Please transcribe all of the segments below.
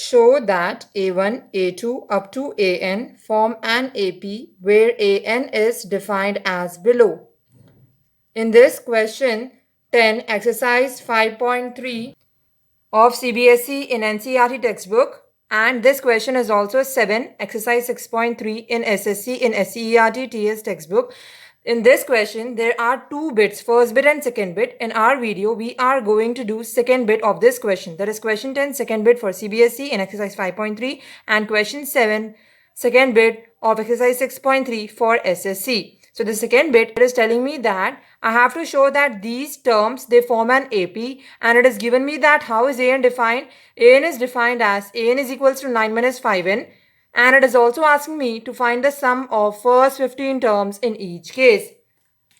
Show that A1, A2 up to AN form an AP where AN is defined as below. In this question 10, exercise 5.3 of CBSE in NCERT textbook, and this question is also 7, exercise 6.3 in SSC in SCERT TS textbook. In this question, there are two bits, first bit and second bit. In our video, we are going to do second bit of this question. That is question 10, second bit for CBSE in exercise 5.3, and question 7, second bit of exercise 6.3 for SSC. So the second bit is telling me that I have to show that these terms, they form an AP, and it has given me that how is AN defined. AN is defined as AN is equals to 9 minus 5n, and it is also asking me to find the sum of first 15 terms in each case.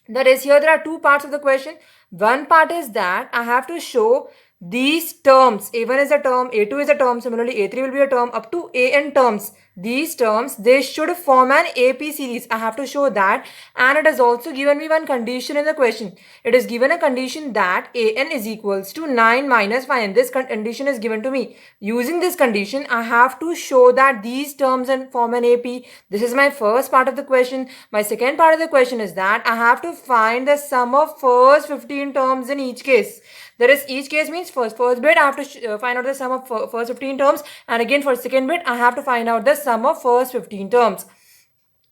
That is, here there are two parts of the question. One part is that I have to show these terms. A1 is a term, A2 is a term, similarly A3 will be a term up to AN terms. These terms, they should form an AP series. I have to show that, and it has also given me one condition in the question. It is given a condition that AN is equals to 9 minus 5, and this condition is given to me. Using this condition, I have to show that these terms form an AP. This is my first part of the question. My second part of the question is that I have to find the sum of first 15 terms in each case. That is, each case means first bit I have to find out the sum of first 15 terms, and again for second bit I have to find out the sum of first 15 terms.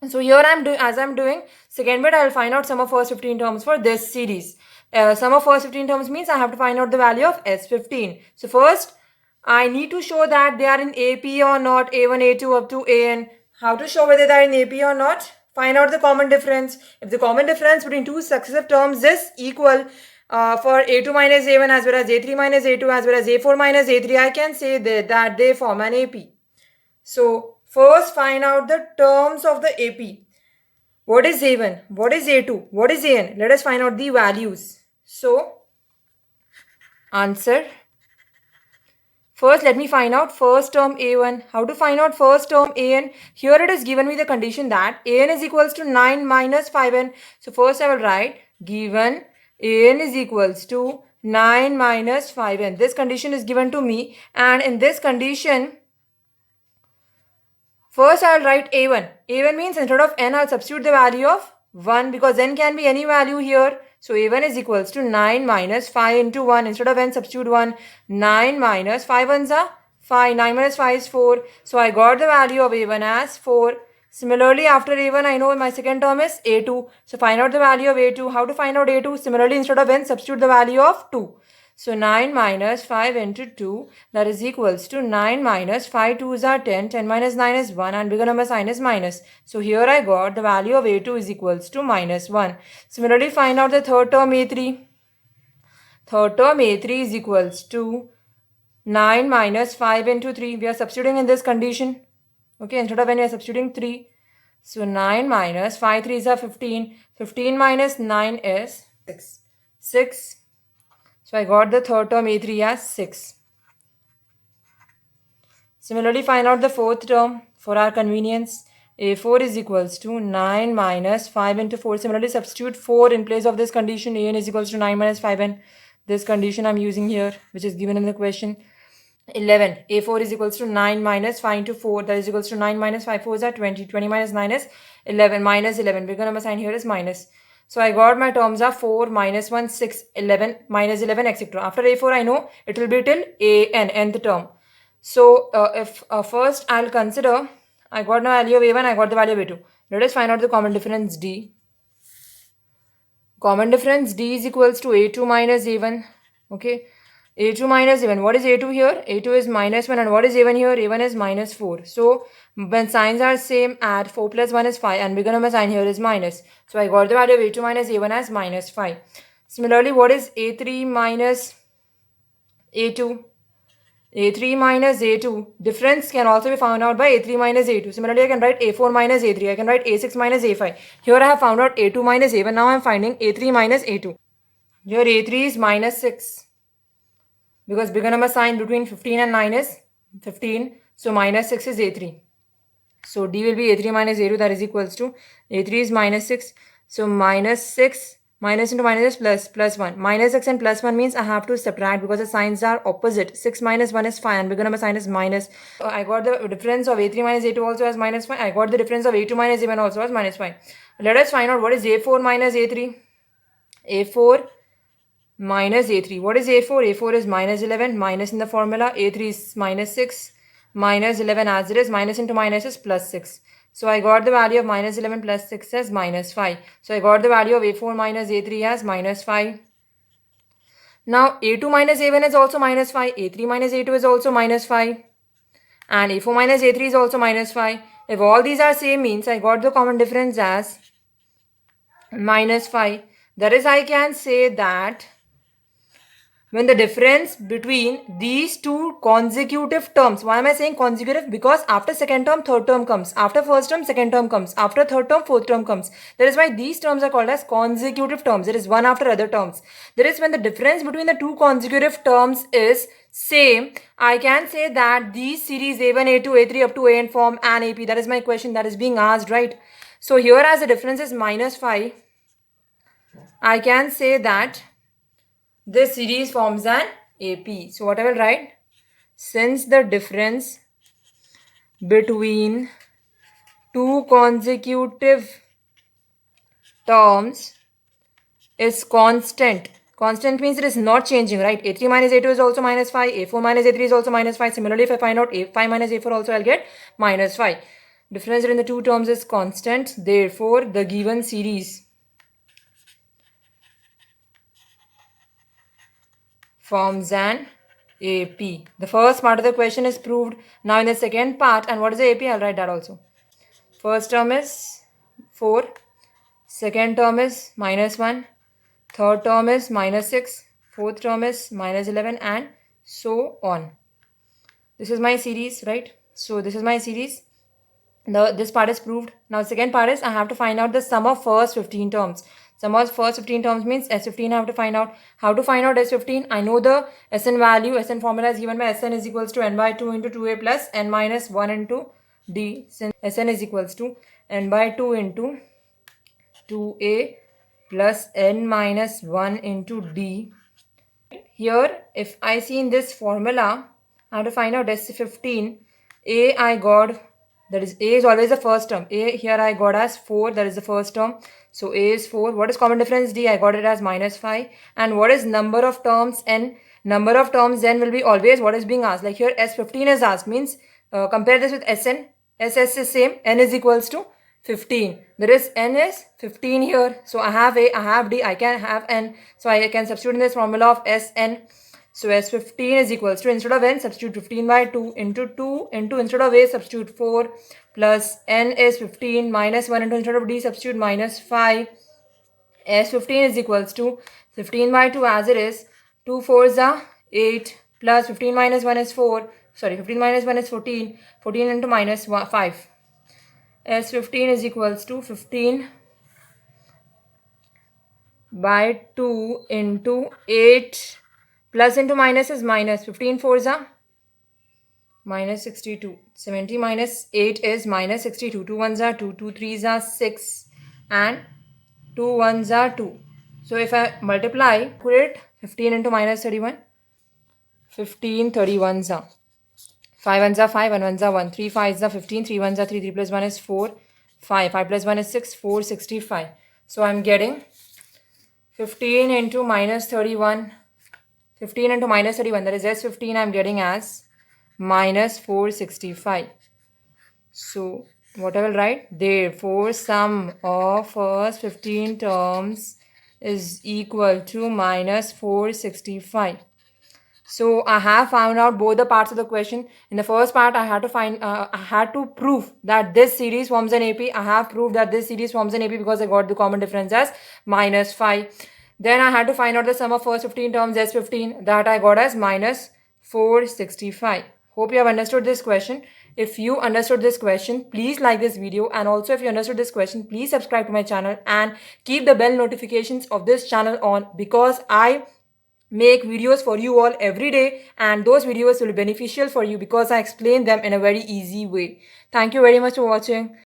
So here I'm doing second bit, I will find out sum of first 15 terms for this series. Sum of first 15 terms means I have to find out the value of S15. So first I need to show that they are in AP or not, A1, A2 up to AN. How to show whether they are in AP or not? Find out the common difference. If the common difference between two successive terms is equal, for A2 minus A1 as well as A3 minus A2 as well as A4 minus A3, I can say that they form an AP. So first find out the terms of the AP. What is A1? What is A2? What is AN? Let us find out the values. So answer. First, let me find out first term A1. How to find out first term AN? Here it is given me the condition that AN is equals to 9 minus 5n. So first I will write given AN is equals to 9 minus 5n. This condition is given to me, and in this condition, first I will write A1. A1 means instead of n, I will substitute the value of 1 because n can be any value here. So A1 is equals to 9 minus 5 into 1. Instead of n, substitute 1. 9 minus 5 ones are 5. 9 minus 5 is 4. So I got the value of A1 as 4. Similarly, after A1, I know my second term is A2. So find out the value of A2. How to find out A2? Similarly, instead of n, substitute the value of 2. So 9 minus 5 into 2, that is equals to 9 minus 5 2s are 10. 10 minus 9 is 1, and bigger number sign is minus. So here I got the value of A2 is equals to minus 1. Similarly, find out the third term A3. Third term A3 is equals to 9 minus 5 into 3. We are substituting in this condition. Okay, instead of n, we are substituting 3. So 9 minus 5 3s are 15. 15 minus 9 is 6. 6. So I got the third term A3 as 6. Similarly, find out the fourth term for our convenience. A4 is equals to 9 minus 5 into 4. Similarly, substitute 4 in place of this condition. AN is equals to 9 minus 5n. This condition I'm using here, which is given in the question. 11. A4 is equals to 9 minus 5 into 4. That is equals to 9 minus 5 4s are 20. 20 minus 9 is 11. Minus 11. Bigger number sign here is minus. So I got my terms are 4, minus 1, 6, 11, minus 11, etc. After A4, I know it will be till AN, nth term. So if first I'll consider, I got the value of A1, I got the value of A2. Let us find out the common difference D. Common difference D is equals to A2 minus A1. Okay. A2 minus A1. What is A2 here? A2 is minus 1. And what is A1 here? A1 is minus 4. So when signs are same, add 4 plus 1 is 5. And bigger number sign here is minus. So I got the value of A2 minus A1 as minus 5. Similarly, what is A3 minus A2? A3 minus A2. Difference can also be found out by A3 minus A2. Similarly, I can write A4 minus A3. I can write A6 minus A5. Here I have found out A2 minus A1. Now I am finding A3 minus A2. Here A3 is minus 6. Because bigger number sign between 15 and 9 is 15. So minus 6 is A3. So D will be A3 minus A2, that is equals to A3 is minus 6. So minus 6 Minus into minus is plus, plus 1. Minus x and plus 1 means I have to subtract because the signs are opposite. 6 minus 1 is 5 and bigger number sign is minus. I got the difference of a3 minus a2 also as minus 5. I got the difference of a2 minus a1 also as minus 5. Let us find out what is a4 minus a3. a4 minus a3. What is a4? a4 is minus 11. Minus in the formula. a3 is minus 6. Minus 11 as it is. Minus into minus is plus 6. So I got the value of minus 11 plus 6 as minus 5. So I got the value of a4 minus a3 as minus 5. Now a2 minus a1 is also minus 5. a3 minus a2 is also minus 5. And a4 minus a3 is also minus 5. If all these are same means I got the common difference as minus 5. That is, I can say that when the difference between these two consecutive terms, why am I saying consecutive? Because after second term, third term comes. After first term, second term comes. After third term, fourth term comes. That is why these terms are called as consecutive terms. It is one after other terms. That is when the difference between the two consecutive terms is same, I can say that these series A1, A2, A3 up to AN form an AP. That is my question that is being asked, right? So here as the difference is minus 5, I can say that this series forms an AP. So what I will write? Since the difference between two consecutive terms is constant. Constant means it is not changing, right? a3 minus a2 is also minus 5. a4 minus a3 is also minus 5. Similarly, if I find out a5 minus a4 also, I'll get minus 5. Difference between the two terms is constant. Therefore, the given series forms an AP. The first part of the question is proved. Now in the second part, and what is the AP? I'll write that also. First term is 4. Second term is minus 1. Third term is minus 6. Fourth term is minus 11 and so on. This is my series, right? So this is my series. This part is proved. Now second part is I have to find out the sum of first 15 terms. Sum of first 15 terms means S15 I have to find out. How to find out S15? I know the Sn value. Sn formula is given by Sn is equals to n by 2 into 2a plus n minus 1 into d. Since Sn is equals to n by 2 into 2a plus n minus 1 into d. Here, if I see in this formula, I have to find out S15. A I got, that is A is always the first term. A here I got as 4, that is the first term. So A is 4. What is common difference D? I got it as minus 5. And what is number of terms N? Number of terms then will be always what is being asked. Like here S15 is asked, means compare this with Sn. SS is same, N is equals to 15. There is N is 15 here. So I have A, I have D, I can have N. So I can substitute in this formula of Sn. So S15 is equals to, instead of N, substitute 15 by 2 into 2 into, instead of A, substitute 4 plus N is 15 minus 1 into, instead of D, substitute minus 5. S15 is equals to 15 by 2 as it is. 2 4s are 8 plus 15 minus 1 is 4. Sorry, 15 minus 1 is 14. 14 into minus 5. S15 is equals to 15 by 2 into 8 plus into minus is minus. 15 4s are minus 62. 70 minus 8 is minus 62. 2 1s are 2. 2 3s are 6 and 2 1s are 2. So if I multiply, put it 15 into minus 31. 15 31s are 5 1s are 5, 1 1s are 1, 3 5s are 15, 3 1s are 3, 3 plus 1 is 4, 5, 5 plus 1 is 6, 4 65. So I'm getting 15 into minus 31, 15 into minus 31, that is S15 I'm getting as minus 465. So what I will write? Therefore, sum of first 15 terms is equal to minus 465. So I have found out both the parts of the question. In the first part, I had to prove that this series forms an AP. I have proved that this series forms an AP because I got the common difference as minus 5. Then I had to find out the sum of first 15 terms S15, that I got as minus 465. Hope you have understood this question. If you understood this question, please like this video, and also if you understood this question, please subscribe to my channel and keep the bell notifications of this channel on, because I make videos for you all every day, and those videos will be beneficial for you because I explain them in a very easy way. Thank you very much for watching.